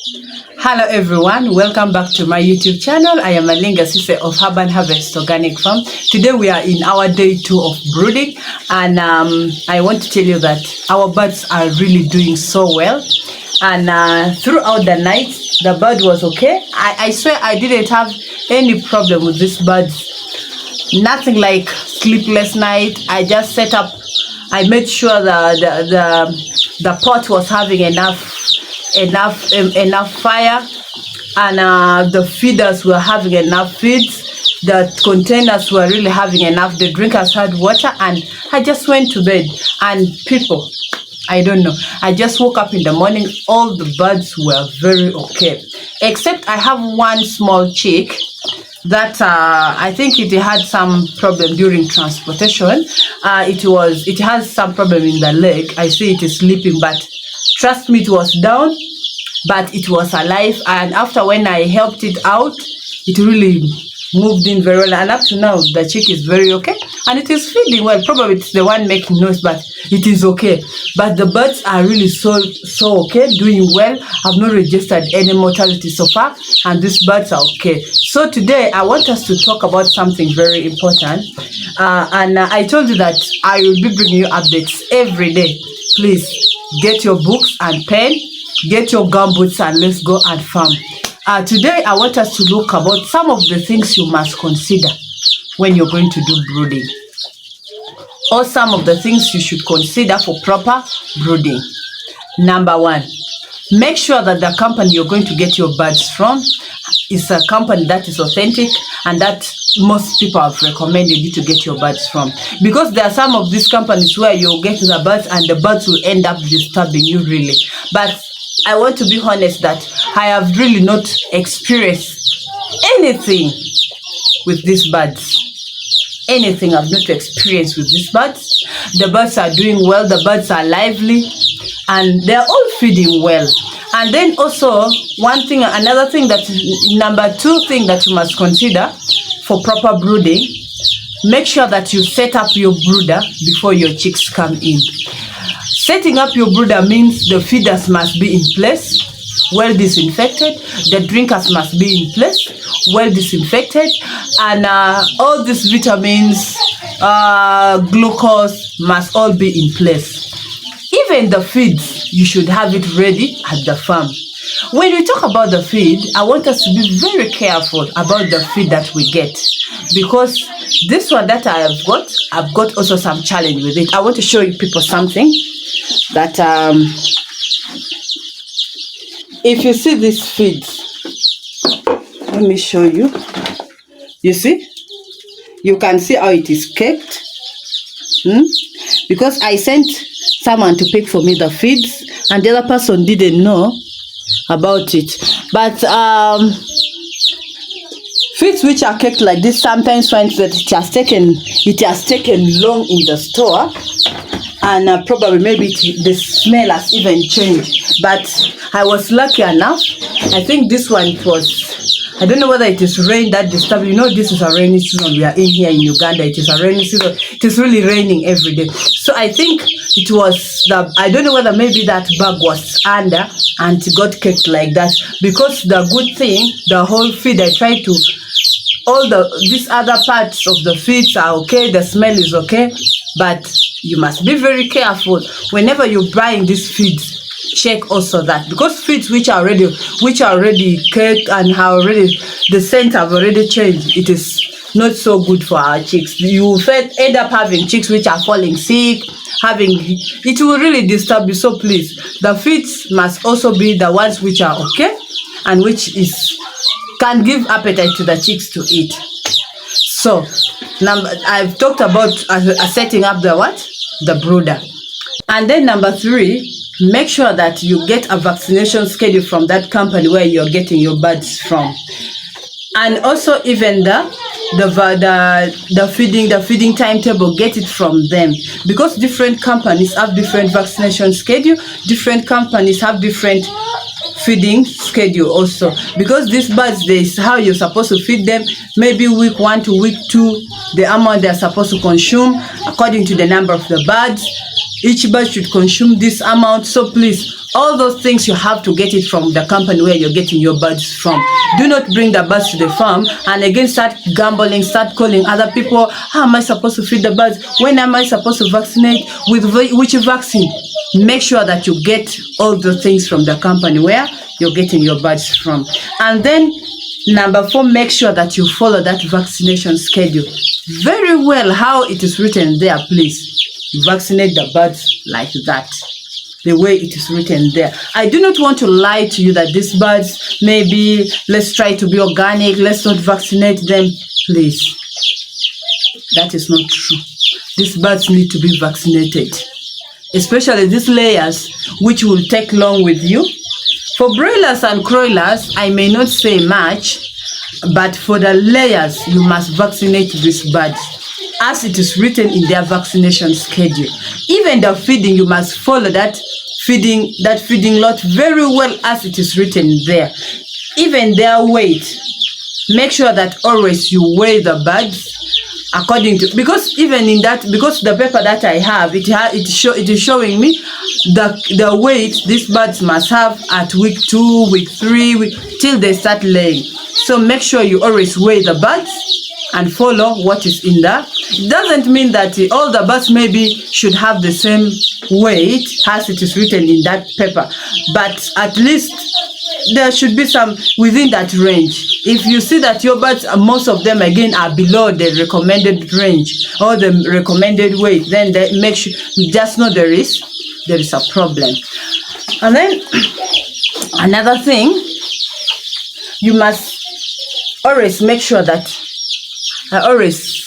Hello everyone, welcome back to my YouTube channel. I am Alinga Sise of Urban Harvest Organic Farm. Today we are in our day 2 of brooding, and I want to tell you that our birds are really doing so well. And throughout the night, the bird was okay. I swear I didn't have any problem with these birds. Nothing like sleepless night. I just set up, I made sure that the pot was having enough fire, and the feeders were having enough feeds. The containers were really having enough. The drinkers had water, and I just went to bed. And people, I don't know, I just woke up in the morning, all the birds were very okay, except I have one small chick that I think it had some problem during transportation. It has some problem in the leg. I see it is sleeping, but trust me, it was down, but it was alive. And after when I helped it out, it really moved in very well. And up to now, the chick is very okay, and it is feeding well. Probably it's the one making noise, but it is okay. But the birds are really so okay, doing well. I've not registered any mortality so far, and these birds are okay. So today I want us to talk about something very important, and I told you that I will be bringing you updates every day. Please get your books and pen, get your gumboots, and let's go and farm. Today I want us to look about some of the things you must consider when you're going to do brooding, or some of the things you should consider for proper brooding. Number one, make sure that the company you're going to get your birds from is a company that is authentic and that most people have recommended you to get your birds from, because there are some of these companies where you'll get the birds and the birds will end up disturbing you really. But I want to be honest that I have really not experienced anything with these birds. Anything I've not experienced with these birds. The birds are doing well, the birds are lively, and they're all feeding well. And then also another thing that number two thing that you must consider for proper brooding, make sure that you set up your brooder before your chicks come in. Setting up your brooder means the feeders must be in place, well disinfected. The drinkers must be in place, well disinfected, and all these vitamins, glucose must all be in place. Even the feeds, you should have it ready at the farm. When we talk about the feed, I want us to be very careful about the feed that we get, because this one that I've got also some challenge with it. I want to show you people something that if you see these feeds, let me show you. You see, you can see how it is kept. Because I sent someone to pick for me the feeds, and the other person didn't know about it. But feeds which are kept like this sometimes finds that it has taken long in the store, and probably maybe the smell has even changed. But I was lucky enough. I think this one I don't know whether it is rain that disturbed. You know, this is a rainy season. We are in here in Uganda. It is a rainy season. It is really raining every day. So I think it was I don't know whether maybe that bag was under and it got kept like that. Because the good thing, the whole feed, I tried to, these other parts of the feeds are okay. The smell is okay. But you must be very careful whenever you're buying these feeds. Check also that, because feeds which are already caked and the scent have already changed, it is not so good for our chicks. You end up having chicks which are falling sick, it will really disturb you. So please, the feeds must also be the ones which are okay and which can give appetite to the chicks to eat. So I've talked about setting up the brooder. And then number 3, make sure that you get a vaccination schedule from that company where you're getting your birds from. And also even the feeding timetable, get it from them, because different companies have different vaccination schedule. Different companies have different feeding schedule also, because these birds, there's how you're supposed to feed them. Maybe week 1 to week 2, the amount they're supposed to consume according to the number of the birds. Each bird should consume this amount. So please All those things you have to get it from the company where you're getting your birds from. Do not bring the birds to the farm and again start gambling, start calling other people. How am I supposed to feed the birds? When am I supposed to vaccinate? With which vaccine? Make sure that you get all the things from the company where you're getting your birds from. And then number 4, make sure that you follow that vaccination schedule very well. How it is written there, please. Vaccinate the birds like that, the way it is written there. I do not want to lie to you that these birds, maybe let's try to be organic, let's not vaccinate them. Please, that is not true. These birds need to be vaccinated, especially these layers, which will take long with you. For broilers and croilers, I may not say much, but for the layers, you must vaccinate these birds as it is written in their vaccination schedule. Even the feeding, you must follow that feeding lot very well as it is written there. Even their weight, make sure that always you weigh the birds according to, because even in that, because the paper that I have, it is showing me the weight these birds must have at week 2, week 3, till they start laying. So make sure you always weigh the birds and follow what is in there. It doesn't mean that all the birds maybe should have the same weight as it is written in that paper, but at least there should be some within that range. If you see that your birds, most of them again are below the recommended range or the recommended weight, then they make sure, just know there is a problem. And then another thing, you must always make sure that I always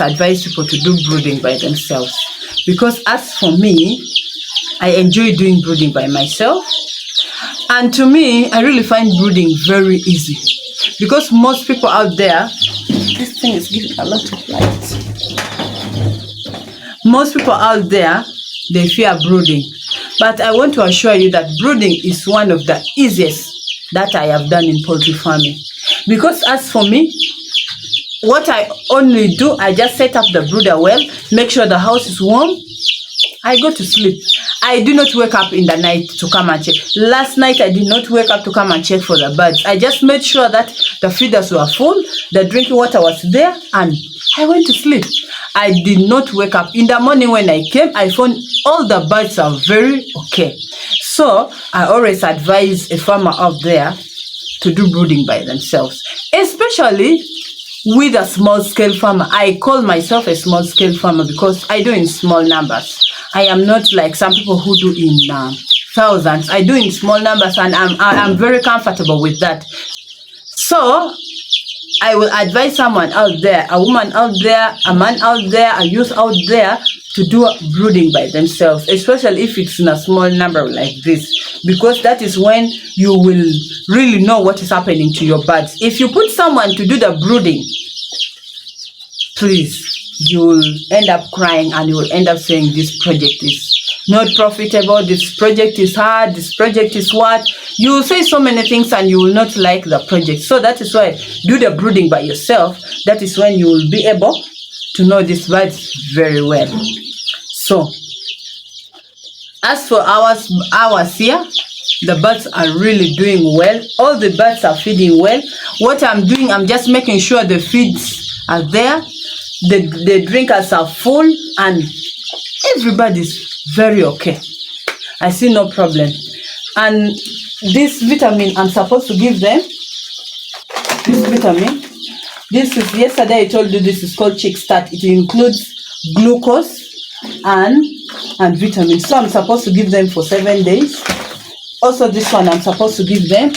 advise people to do brooding by themselves, because as for me, I enjoy doing brooding by myself, and to me, I really find brooding very easy, because most people out there, this thing is giving a lot of light. Most people out there, they fear brooding, but I want to assure you that brooding is one of the easiest that I have done in poultry farming, because as for me, what I only do, I just set up the brooder well, make sure the house is warm, I go to sleep. I do not wake up in the night to come and check. Last night, I did not wake up to come and check for the birds. I just made sure that the feeders were full, the drinking water was there, and I went to sleep. I did not wake up. In the morning when I came, I found all the birds are very okay. So I always advise a farmer out there to do brooding by themselves, especially with a small scale farmer. I call myself a small scale farmer because I do in small numbers. I am not like some people who do in thousands. I do in small numbers, and I'm very comfortable with that. So I will advise someone out there, a woman out there, a man out there, a youth out there, to do brooding by themselves, especially if it's in a small number like this, because that is when you will really know what is happening to your birds. If you put someone to do the brooding, please, you will end up crying and you will end up saying this project is not profitable, this project is hard, this project is what. You will say so many things and you will not like the project. So that is why do the brooding by yourself. That is when you will be able to know these birds very well. So as for ours here, the birds are really doing well. All the birds are feeding well. What I'm doing, I'm just making sure the feeds are there, the drinkers are full, and everybody's very okay. I see no problem. And this vitamin I'm supposed to give them, this vitamin, this is, yesterday I told you this is called Chick Start. It includes glucose and vitamins. So I'm supposed to give them for 7 days. Also this one I'm supposed to give them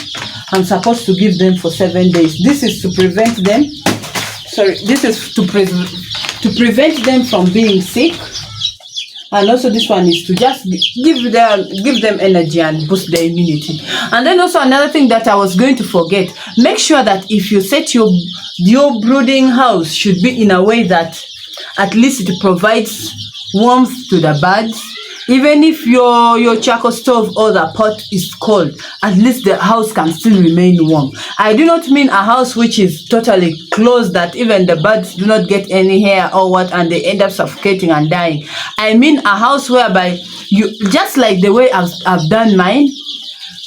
for 7 days. This is to prevent them, this is to prevent them from being sick. And also this one is to just give them energy and boost their immunity. And then also another thing that I was going to forget, make sure that if you set your brooding house should be in a way that at least it provides warmth to the birds, Even if your charcoal stove or the pot is cold, at least the house can still remain warm. I do not mean a house which is totally closed, that even the birds do not get any air or what, and they end up suffocating and dying. I mean a house whereby you, just like the way I've done mine,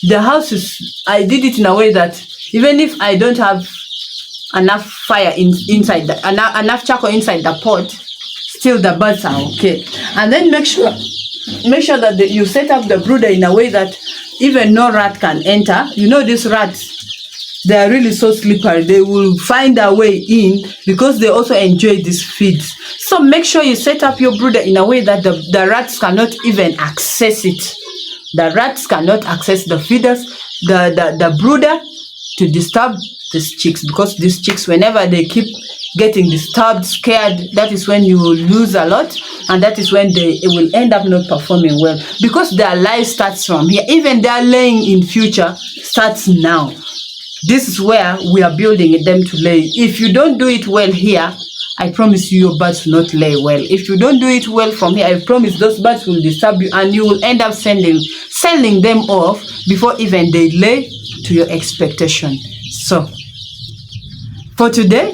the house is, I did it in a way that even if I don't have enough fire inside enough charcoal inside the pot, still the birds are okay. And then make sure that you set up the brooder in a way that even no rat can enter. You know, these rats, they are really so slippery. They will find a way in because they also enjoy these feeds. So make sure you set up your brooder in a way that the rats cannot even access it. The rats cannot access the feeders, the brooder, to disturb these chicks, because these chicks, whenever they keep getting disturbed, scared, that is when you will lose a lot, and that is when they will end up not performing well, because their life starts from here. Even their laying in future starts now. This is where we are building them to lay. If you don't do it well here, I promise you your birds will not lay well. If you don't do it well from here, I promise those birds will disturb you, and you will end up selling them off before even they lay to your expectation. So for today,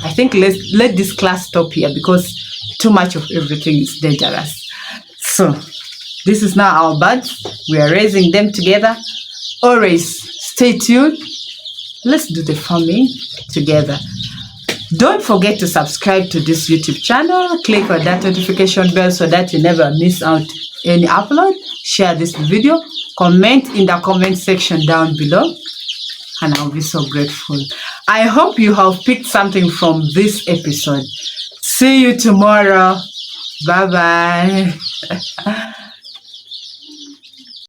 I think let this class stop here, because too much of everything is dangerous. So this is now our birds. We are raising them together. Always stay tuned. Let's do the farming together. Don't forget to subscribe to this YouTube channel. Click on that notification bell so that you never miss out any upload. Share this video. Comment in the comment section down below, and I'll be so grateful. I hope you have picked something from this episode. See you tomorrow. Bye-bye.